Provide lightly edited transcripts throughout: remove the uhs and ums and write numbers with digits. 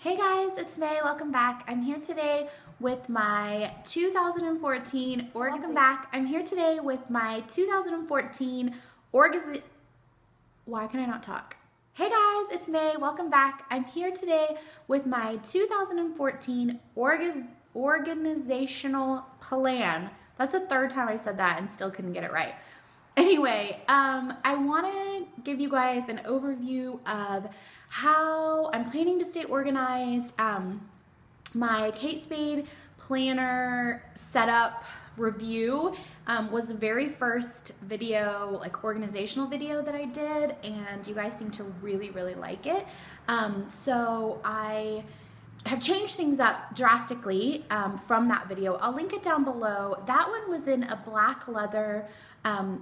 Hey guys, it's May. Welcome back. I'm here today with my 2014 Welcome back. I'm here today with my 2014 Why can I not talk? Hey guys, it's May. Welcome back. I'm here today with my 2014 organizational plan. That's the third time I said that and still couldn't get it right. Anyway, I want to give you guys an overview of how I'm planning to stay organized. My Kate Spade planner setup review was the very first video, like organizational video that I did, and you guys seem to really like it. So I have changed things up drastically from that video. I'll link it down below. That one was in a black leather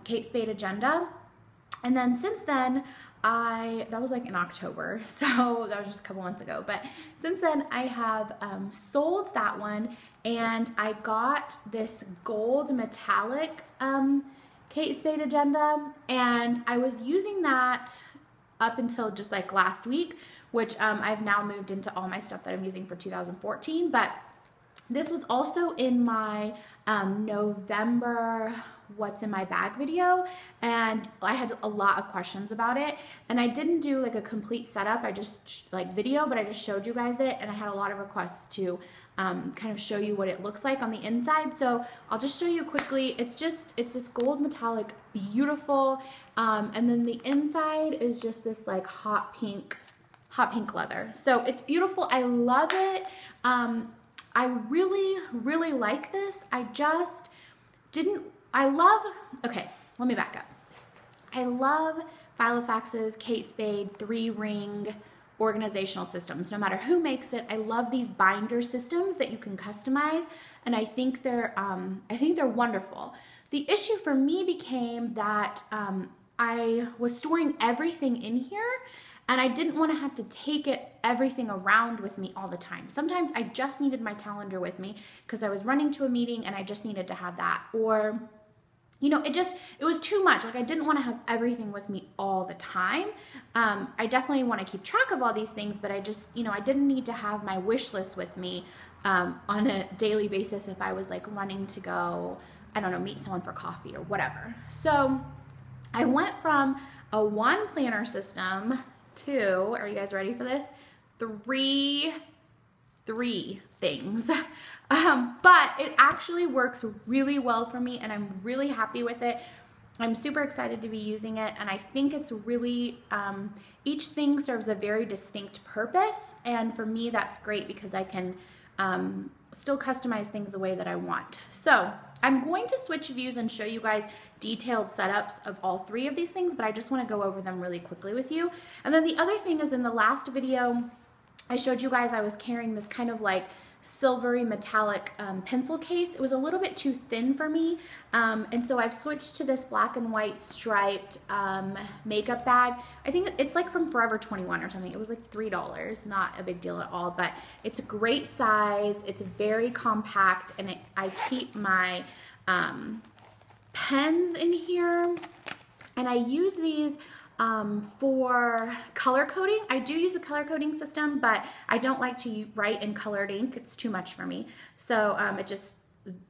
Kate Spade agenda. And then since then, that was like in October, so that was just a couple months ago. But since then, I have sold that one, and I got this gold metallic Kate Spade agenda, and I was using that up until just like last week, which I've now moved into all my stuff that I'm using for 2014. But this was also in my November what's in my bag video, and I had a lot of questions about it, and I didn't do like a complete setup. I just like video, but I just showed you guys it, and I had a lot of requests to kind of show you what it looks like on the inside. So I'll just show you quickly. It's this gold metallic, beautiful, and then the inside is just this like hot pink leather. So it's beautiful. I love it. I really like this. Okay, let me back up. I love Filofax's Kate Spade 3-ring organizational systems. No matter who makes it, I love these binder systems that you can customize, and I think they're wonderful. The issue for me became that I was storing everything in here, and I didn't want to have to take everything around with me all the time. Sometimes I just needed my calendar with me because I was running to a meeting and I just needed to have that. Or, you know, it was too much. Like, I didn't want to have everything with me all the time. I definitely want to keep track of all these things, but I just, you know, I didn't need to have my wish list with me on a daily basis if I was like running to go, I don't know, meet someone for coffee or whatever. So I went from a 1 planner system to, are you guys ready for this? Three things. But it actually works really well for me, and I'm really happy with it. I'm super excited to be using it, and I think it's really, each thing serves a very distinct purpose, and for me that's great because I can still customize things the way that I want. So I'm going to switch views and show you guys detailed setups of all 3 of these things, but I just want to go over them really quickly with you. And then the other thing is, in the last video, I showed you guys I was carrying this kind of like silvery metallic pencil case. It was a little bit too thin for me, and so I've switched to this black and white striped makeup bag. I think it's like from Forever 21 or something. It was like $3, not a big deal at all, but it's a great size. It's very compact, and I keep my pens in here, and I use these for color coding. I do use a color coding system, but I don't like to write in colored ink. It's too much for me. So it just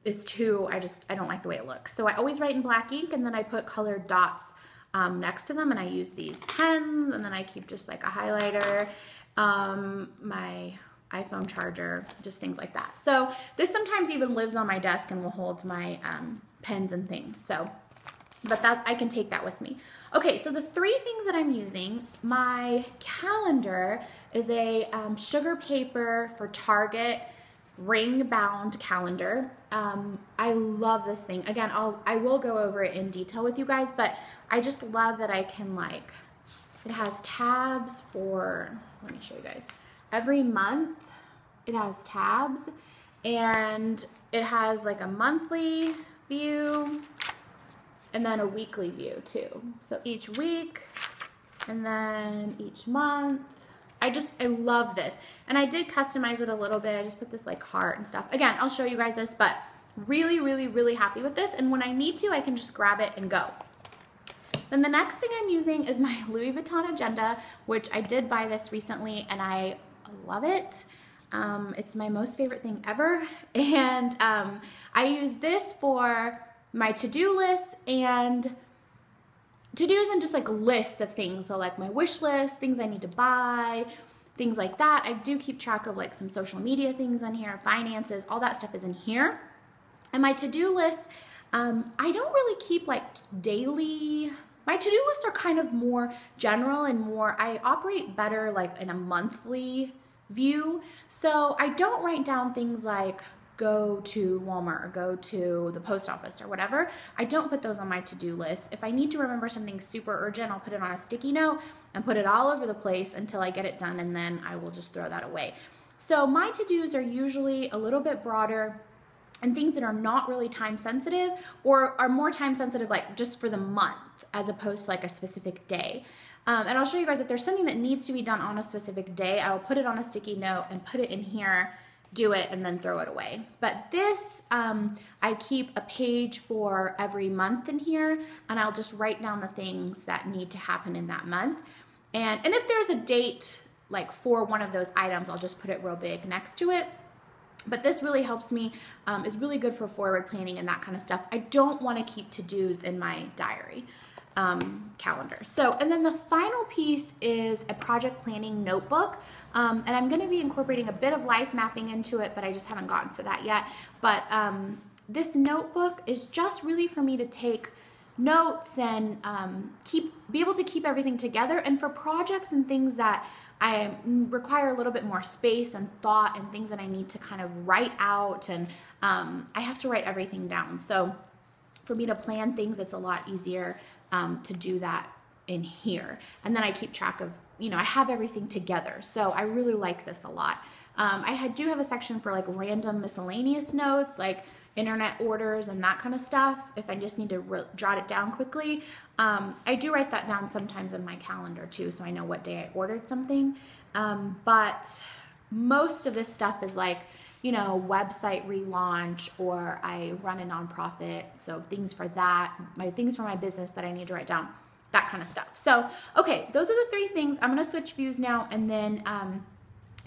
is I don't like the way it looks. So I always write in black ink, and then I put colored dots next to them, and I use these pens, and then I keep just like a highlighter, my iPhone charger, just things like that. So this sometimes even lives on my desk and will hold my pens and things. So, but that I can take that with me. Okay, so the 3 things that I'm using, my calendar is a sugar paper for Target ring bound calendar. I love this thing. Again, I will go over it in detail with you guys, but I just love that I can like, it has tabs for, let me show you guys. Every month it has tabs, and it has like a monthly view and then a weekly view too. So each week and then each month. I love this. And I did customize it a little bit. I just put this like heart and stuff. Again, I'll show you guys this, but really happy with this. And when I need to, I can just grab it and go. Then the next thing I'm using is my Louis Vuitton agenda, which I did buy this recently, and I love it. It's my most favorite thing ever. And I use this for my to-do lists and to-dos and just like lists of things. So like my wish list, things I need to buy, things like that. I do keep track of like some social media things in here, finances, all that stuff is in here. And my to-do list, I don't really keep like daily. My to-do lists are kind of more general and more, I operate better like in a monthly view. So I don't write down things like go to Walmart or go to the post office or whatever. I don't put those on my to-do list. If I need to remember something super urgent, I'll put it on a sticky note and put it all over the place until I get it done, and then I will just throw that away. So my to-dos are usually a little bit broader and things that are not really time sensitive, or are more time sensitive like just for the month as opposed to like a specific day. And I'll show you guys if there's something that needs to be done on a specific day, I will put it on a sticky note and put it in here, do it, and then throw it away. But this, I keep a page for every month in here, and I'll just write down the things that need to happen in that month. And if there's a date like for one of those items, I'll just put it real big next to it. But this really helps me, is really good for forward planning and that kind of stuff. I don't want to keep to-dos in my diary calendar. So, and then the final piece is a project planning notebook. And I'm going to be incorporating a bit of life mapping into it, but I just haven't gotten to that yet. But this notebook is just really for me to take notes and be able to keep everything together. And for projects and things that I require a little bit more space and thought and things that I need to kind of write out, and I have to write everything down. So for me to plan things, it's a lot easier to do that in here. And then I keep track of, you know, I have everything together. So I really like this a lot. I do have a section for like random miscellaneous notes, like internet orders and that kind of stuff. If I just need to jot it down quickly, I do write that down sometimes in my calendar too, so I know what day I ordered something. But most of this stuff is like, you know, website relaunch, or I run a nonprofit, so things for that, things for my business that I need to write down, that kind of stuff. So, okay, those are the three things. I'm going to switch views now and then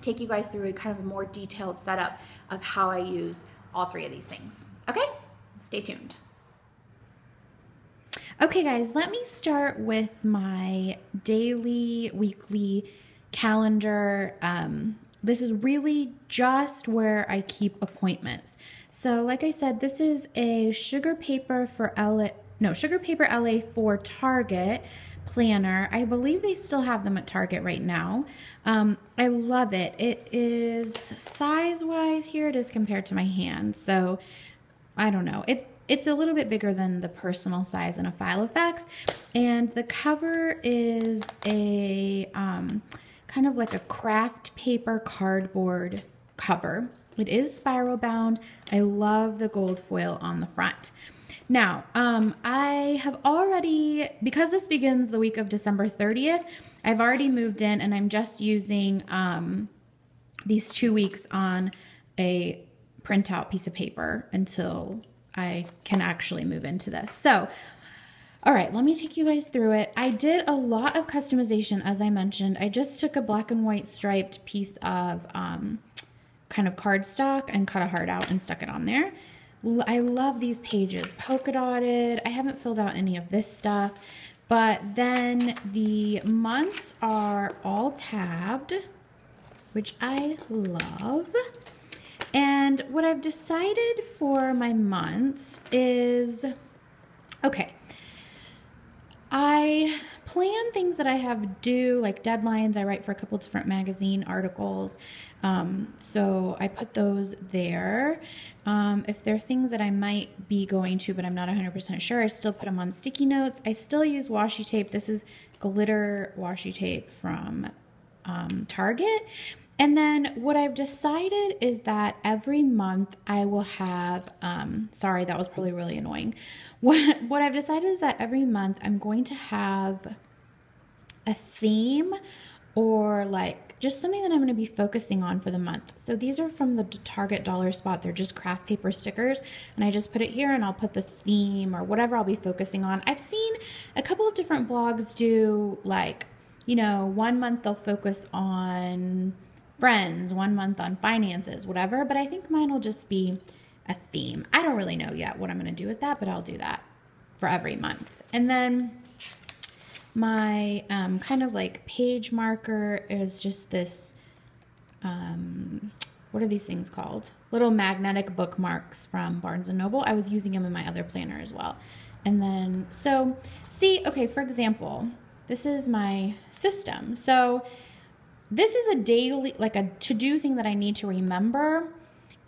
take you guys through a kind of a more detailed setup of how I use all three of these things. Okay, stay tuned. Okay guys, let me start with my daily, weekly calendar. This is really just where I keep appointments. So like I said, this is a Sugar Paper LA for Target planner. I believe they still have them at Target right now. I love it. It is size-wise, here it is compared to my hand. So I don't know. It's a little bit bigger than the personal size in a Filofax. And the cover is a kind of like a craft paper cardboard cover. It is spiral bound. I love the gold foil on the front. Now, I have already, because this begins the week of December 30th, I've already moved in and I'm just using these 2 weeks on a printout piece of paper until I can actually move into this. So, all right, let me take you guys through it. I did a lot of customization, as I mentioned. I just took a black and white striped piece of kind of cardstock and cut a heart out and stuck it on there. I love these pages, polka dotted. I haven't filled out any of this stuff, but then the months are all tabbed, which I love. And what I've decided for my months is, okay, I plan things that I have due, like deadlines. I write for a couple different magazine articles. So I put those there. If there are things that I might be going to, but I'm not 100% sure, I still put them on sticky notes. I still use washi tape. This is glitter washi tape from Target. And then what I've decided is that every month I will have, sorry, that was probably really annoying. What I've decided is that every month I'm going to have a theme, or like just something that I'm going to be focusing on for the month. So these are from the Target dollar spot. They're just craft paper stickers, and I just put it here and I'll put the theme or whatever I'll be focusing on. I've seen a couple of different blogs do, like, you know, 1 month they'll focus on friends, 1 month on finances, whatever. But I think mine will just be a theme. I don't really know yet what I'm going to do with that, but I'll do that for every month. And then my kind of like page marker is just this, what are these things called? Little magnetic bookmarks from Barnes & Noble. I was using them in my other planner as well. And then, so see, okay, for example, this is my system. So this is a daily, like a to-do thing that I need to remember.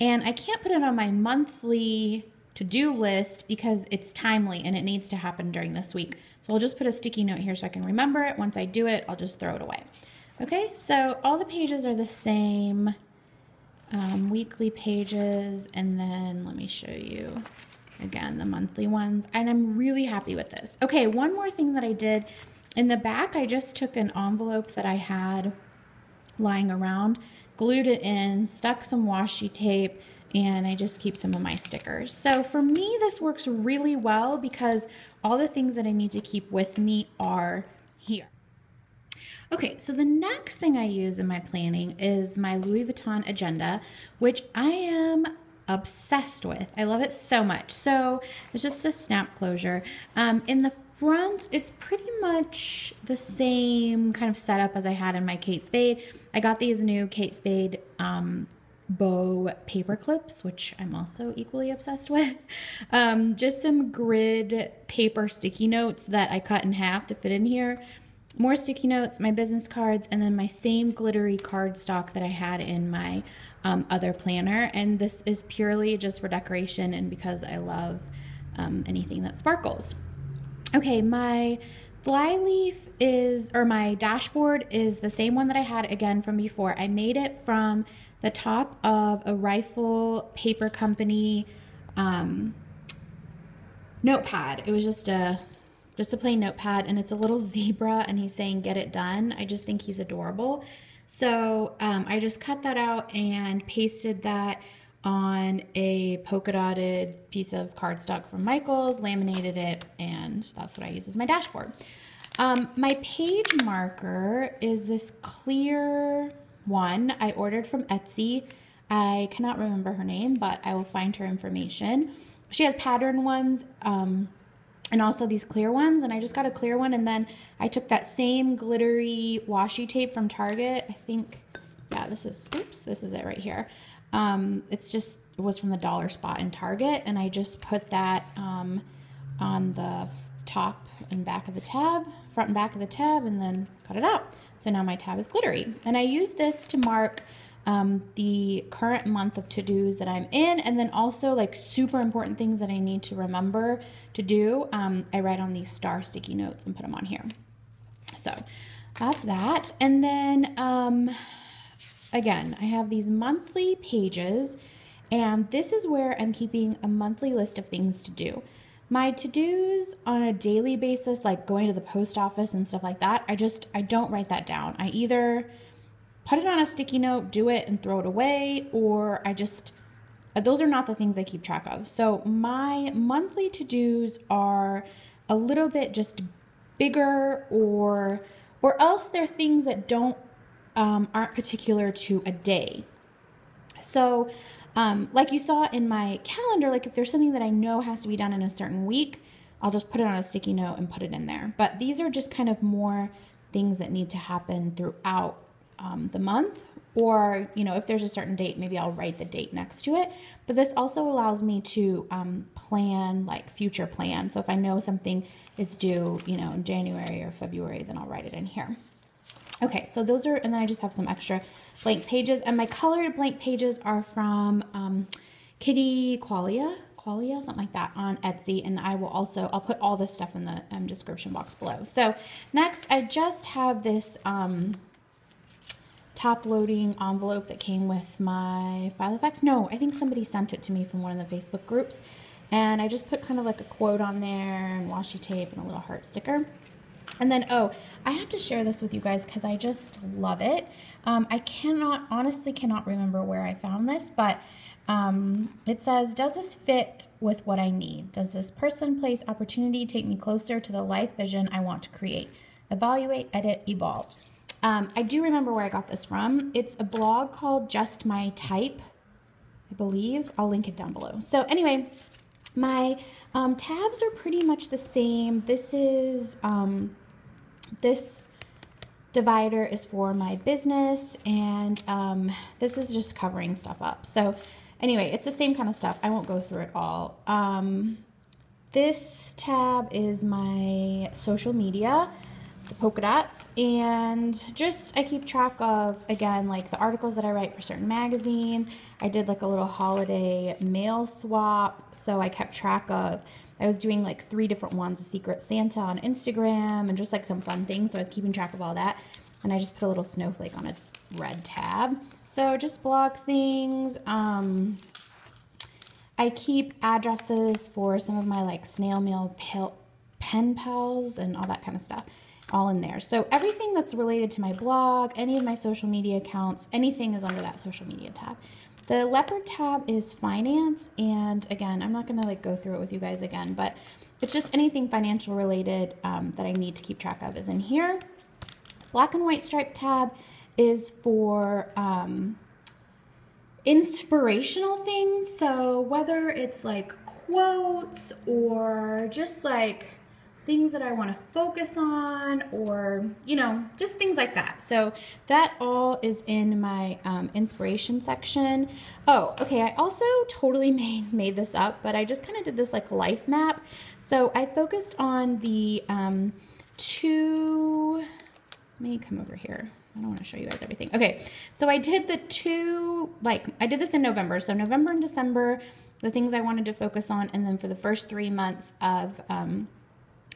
And I can't put it on my monthly to-do list because it's timely and it needs to happen during this week. So I'll just put a sticky note here so I can remember it. Once I do it, I'll just throw it away. Okay, so all the pages are the same, weekly pages, and then let me show you again the monthly ones, and I'm really happy with this. Okay, one more thing that I did in the back, I just took an envelope that I had lying around, glued it in, stuck some washi tape, and I just keep some of my stickers. So for me, this works really well because all the things that I need to keep with me are here. Okay, so the next thing I use in my planning is my Louis Vuitton agenda, which I am obsessed with. I love it so much. So it's just a snap closure. In the front, it's pretty much the same kind of setup as I had in my Kate Spade. I got these new Kate Spade bow paper clips, which I'm also equally obsessed with. Just some grid paper sticky notes that I cut in half to fit in here. More sticky notes, my business cards, and then my same glittery cardstock that I had in my other planner. And this is purely just for decoration and because I love anything that sparkles. Okay, my flyleaf is, or my dashboard is the same one that I had again from before. I made it from the top of a Rifle Paper Company notepad. It was just a plain notepad, and it's a little zebra, and he's saying, "Get it done." I just think he's adorable. So I just cut that out and pasted that on a polka dotted piece of cardstock from Michaels, laminated it, and that's what I use as my dashboard. My page marker is this clear one I ordered from Etsy. I cannot remember her name, but I will find her information. She has pattern ones, and also these clear ones, and I just got a clear one, and then I took that same glittery washi tape from Target. I think, yeah, this is it right here. It was from the dollar spot in Target, and I just put that on the top and back of the tab, front and back of the tab, and then cut it out. So now my tab is glittery, and I use this to mark the current month of to-dos that I'm in, and then also like super important things that I need to remember to do. I write on these star sticky notes and put them on here. So that's that. And then again, I have these monthly pages, and this is where I'm keeping a monthly list of things to do. My to-dos on a daily basis, like going to the post office and stuff like that, I don't write that down. I either put it on a sticky note, do it, and throw it away, or those are not the things I keep track of. So my monthly to-dos are a little bit just bigger, or else they're things that aren't particular to a day. So like you saw in my calendar, like if there's something that I know has to be done in a certain week, I'll just put it on a sticky note and put it in there. But these are just kind of more things that need to happen throughout the month, or if there's a certain date, maybe I'll write the date next to it. But this also allows me to plan, like future plan. So if I know something is due in January or February, then I'll write it in here. Okay, so those are, and then I just have some extra blank pages, and my colored blank pages are from Kiddy, Qualia, something like that, on Etsy, and I'll put all this stuff in the description box below. So next, I just have this top-loading envelope that came with my Filofax. No, I think somebody sent it to me from one of the Facebook groups, and I just put kind of like a quote on there and washi tape and a little heart sticker. And then, I have to share this with you guys because I just love it. I honestly cannot remember where I found this, but it says, "Does this fit with what I need? Does this person, place, opportunity take me closer to the life vision I want to create? Evaluate, edit, evolve." I do remember where I got this from. It's a blog called Just My Type, I believe. I'll link it down below. So anyway, my tabs are pretty much the same. This is, this divider is for my business, and this is just covering stuff up. So anyway, it's the same kind of stuff. I won't go through it all. This tab is my social media, the polka dots, and just I keep track of, again, like the articles that I write for certain magazine. I did like a little holiday mail swap, so I kept track of, I was doing like 3 different ones, a Secret Santa on Instagram and just like some fun things, so I was keeping track of all that. And I just put a little snowflake on a red tab. So just blog things. I keep addresses for some of my like snail mail pen pals and all that kind of stuff all in there. So everything that's related to my blog, any of my social media accounts, anything is under that social media tab. The leopard tab is finance, and again, I'm not gonna like go through it with you guys again, but it's just anything financial related that I need to keep track of is in here. Black and white stripe tab is for inspirational things. So whether it's like quotes or just like things that I want to focus on, or, you know, just things like that. So that all is in my inspiration section. Oh, okay. I also totally made this up, but I just kind of did this like life map. So I focused on the let me come over here. I don't want to show you guys everything. Okay, so I did the 2, like I did this in November. So November and December, the things I wanted to focus on, and then for the first 3 months of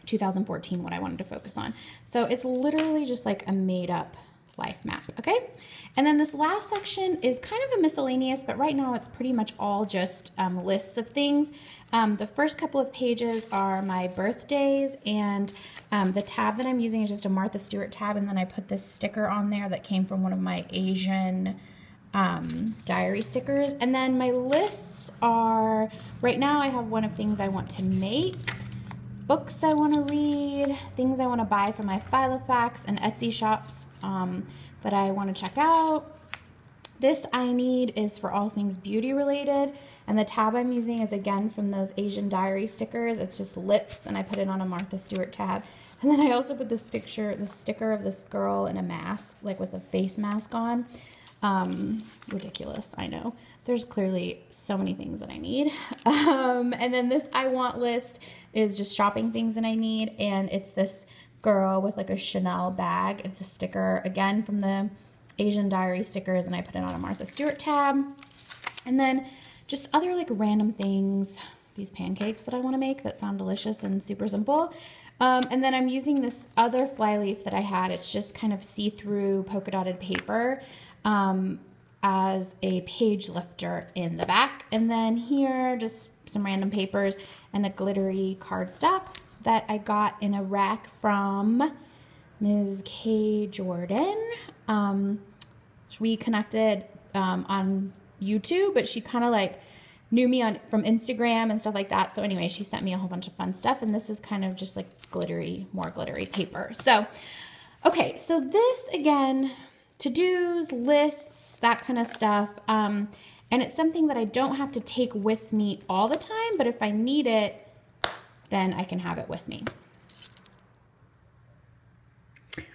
2014, what I wanted to focus on. So it's literally just like a made up life map, okay? And then this last section is kind of a miscellaneous, but right now it's pretty much all just lists of things. The first couple of pages are my birthdays, and the tab that I'm using is just a Martha Stewart tab, and then I put this sticker on there that came from one of my Asian diary stickers. And then my lists are, right now I have one of things I want to make, books I want to read, things I want to buy for my Filofax and Etsy shops that I want to check out. This I need is for all things beauty related, and the tab I'm using is again from those Asian diary stickers. It's just lips, and I put it on a Martha Stewart tab. And then I also put this picture, this sticker of this girl in a mask, like with a face mask on. Ridiculous, I know. There's clearly so many things that I need. And then this I want list is just shopping things that I need, and it's this girl with like a Chanel bag. It's a sticker, again, from the Asian diary stickers, and I put it on a Martha Stewart tab. And then just other like random things, these pancakes that I want to make that sound delicious and super simple. And then I'm using this other flyleaf that I had. It's just kind of see-through polka dotted paper as a page lifter in the back. And then here, just some random papers and a glittery cardstock that I got in a rack from Ms. K. Jordan. We connected on YouTube, but she kind of like knew me from Instagram and stuff like that. So anyway, she sent me a whole bunch of fun stuff, and this is kind of just like glittery, more glittery paper. So, okay, so this again, to-dos, lists, that kind of stuff. And it's something that I don't have to take with me all the time, but if I need it, then I can have it with me.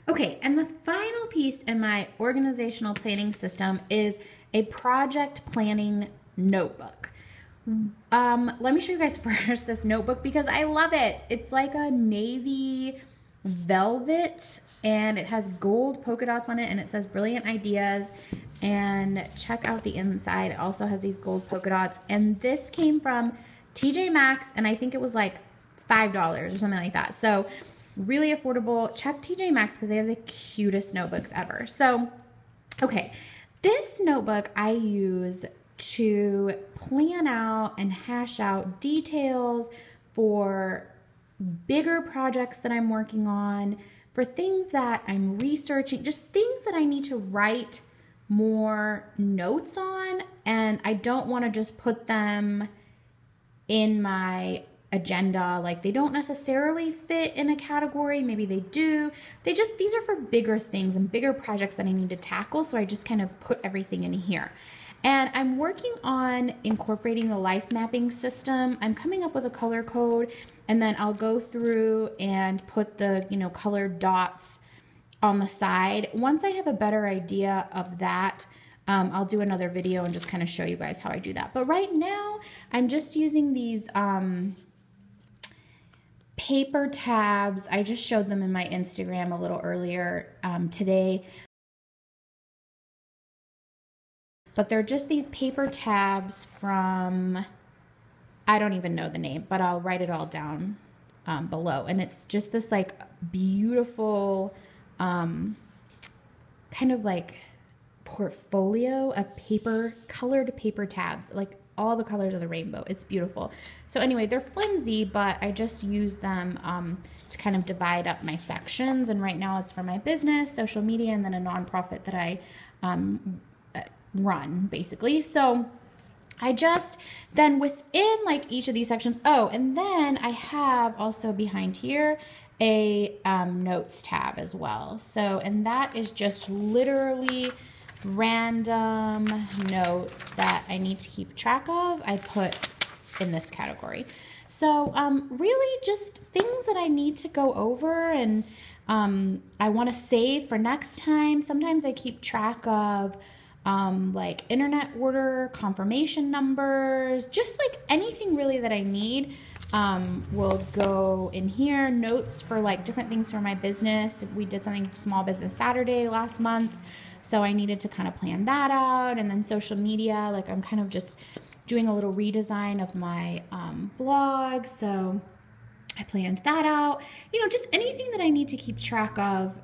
Okay, and the final piece in my organizational planning system is a project planning notebook. Let me show you guys first this notebook because I love it. It's like a navy velvet, and it has gold polka dots on it, and it says brilliant ideas. And check out the inside. It also has these gold polka dots, and this came from TJ Maxx, and I think it was like $5 or something like that. So really affordable. Check TJ Maxx because they have the cutest notebooks ever. So, okay, this notebook I use to plan out and hash out details for bigger projects that I'm working on, for things that I'm researching, just things that I need to write more notes on, and I don't want to just put them in my agenda. Like they don't necessarily fit in a category. Maybe they do. These are for bigger things and bigger projects that I need to tackle. So I just kind of put everything in here. And I'm working on incorporating the life mapping system. I'm coming up with a color code, and then I'll go through and put the, you know, colored dots on the side. Once I have a better idea of that, I'll do another video and just kind of show you guys how I do that. But right now, I'm just using these paper tabs. I just showed them in my Instagram a little earlier today. But they're just these paper tabs from, I don't even know the name, but I'll write it all down below. And it's just this like beautiful kind of like portfolio of paper, colored paper tabs, like all the colors of the rainbow. It's beautiful. So anyway, they're flimsy, but I just use them to kind of divide up my sections. And right now it's for my business, social media, and then a nonprofit that I run basically. So I just then within like each of these sections, oh, and then I have also behind here a notes tab as well. So, and that is just literally random notes that I need to keep track of. I put in this category. So really just things that I need to go over and I want to save for next time. Sometimes I keep track of like internet order confirmation numbers, just like anything really that I need will go in here. Notes for like different things for my business. We did something for Small Business Saturday last month, so I needed to kind of plan that out. And then social media, like I'm kind of just doing a little redesign of my blog, so I planned that out. You know, just anything that I need to keep track of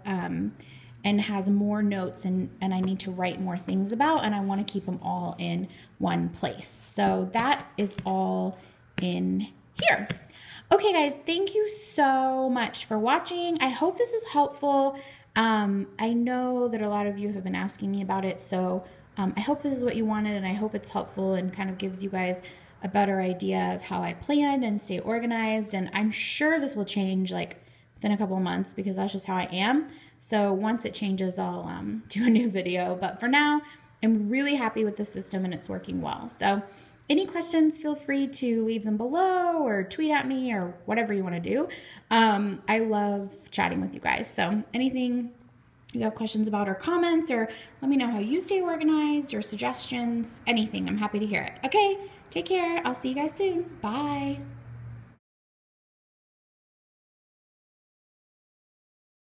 and has more notes and I need to write more things about, and I want to keep them all in one place. So that is all in here. Okay guys, thank you so much for watching. I hope this is helpful. I know that a lot of you have been asking me about it, so I hope this is what you wanted, and I hope it's helpful and kind of gives you guys a better idea of how I plan and stay organized. And I'm sure this will change like within a couple of months because that's just how I am. So once it changes, I'll do a new video. But for now, I'm really happy with the system and it's working well. So any questions, feel free to leave them below or tweet at me or whatever you want to do. I love chatting with you guys. So anything you have questions about or comments, or let me know how you stay organized or suggestions, anything, I'm happy to hear it. Okay, take care. I'll see you guys soon. Bye.